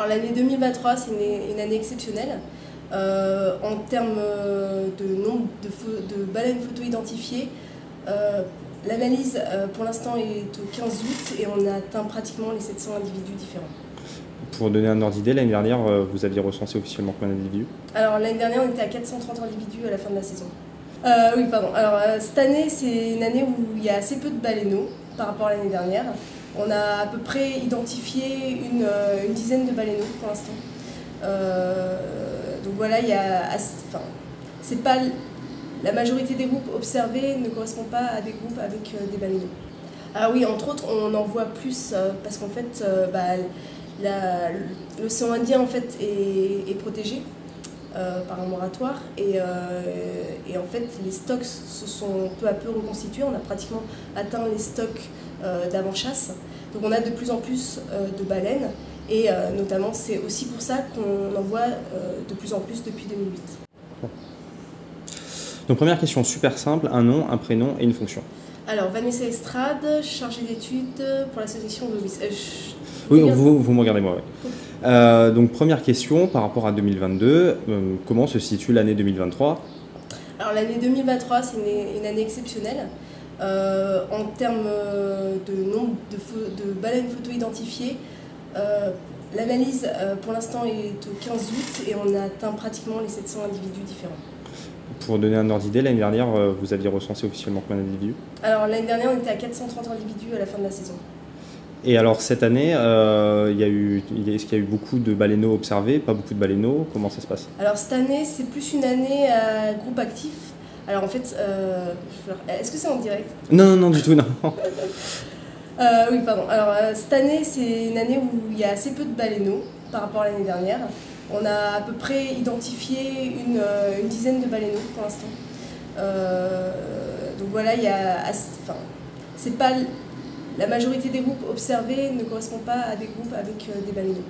Alors l'année 2023, c'est une année exceptionnelle. En termes de nombre de baleines photo-identifiées, l'analyse pour l'instant est au 15 août et on a atteint pratiquement les 700 individus différents. Pour donner un ordre d'idée, l'année dernière, vous aviez recensé officiellement combien d'individus? Alors l'année dernière, on était à 430 individus à la fin de la saison. Oui, pardon. Alors cette année, c'est une année où il y a assez peu de baleineaux par rapport à l'année dernière. On a à peu près identifié une dizaine de baleineaux pour l'instant. Donc voilà, c'est pas la majorité des groupes observés ne correspond pas à des groupes avec des baleineaux. Ah oui, entre autres, on en voit plus parce qu'en fait, l'océan Indien en fait est protégé par un moratoire et en fait les stocks se sont peu à peu reconstitués. On a pratiquement atteint les stocks d'avant-chasse. Donc on a de plus en plus de baleines et notamment c'est aussi pour ça qu'on en voit de plus en plus depuis 2008. Donc première question super simple, un nom, un prénom et une fonction. Alors Vanessa Estrade, chargée d'études pour l'association Globis. Oui, vous me regardez moi, oui. Donc première question par rapport à 2022, comment se situe l'année 2023? Alors l'année 2023, c'est une année exceptionnelle. En termes de nombre de baleines photo-identifiées, l'analyse pour l'instant est au 15 août et on a atteint pratiquement les 700 individus différents. Pour donner un ordre d'idée, l'année dernière, vous aviez recensé officiellement combien d'individus? Alors l'année dernière, on était à 430 individus à la fin de la saison. Et alors cette année, est-ce qu'il y a eu beaucoup de baleineaux observés, pas beaucoup de baleineaux? Comment ça se passe? Alors cette année, c'est plus une année à groupe actif. Alors en fait, est-ce que c'est en direct? Non, non, du tout, non. Oui, pardon. Alors cette année, c'est une année où il y a assez peu de baleineaux par rapport à l'année dernière. On a à peu près identifié une dizaine de baleineaux pour l'instant. Donc voilà, c'est pas la majorité des groupes observés ne correspond pas à des groupes avec des baleineaux.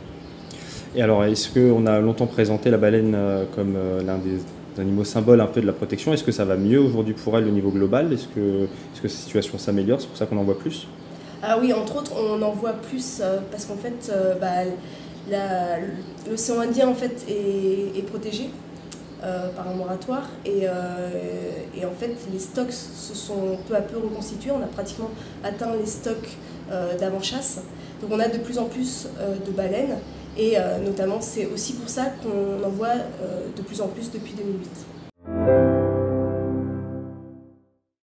Et alors, est-ce qu'on a longtemps présenté la baleine comme l'un des animaux symboles un peu de la protection? Est-ce que ça va mieux aujourd'hui pour elle au niveau global? Est-ce que sa situation s'améliore? C'est pour ça qu'on en voit plus? Ah oui, entre autres, on en voit plus parce qu'en fait, l'océan Indien en fait est protégé par un moratoire et en fait les stocks se sont peu à peu reconstitués. On a pratiquement atteint les stocks d'avant-chasse. Donc on a de plus en plus de baleines et notamment c'est aussi pour ça qu'on en voit de plus en plus depuis 2008.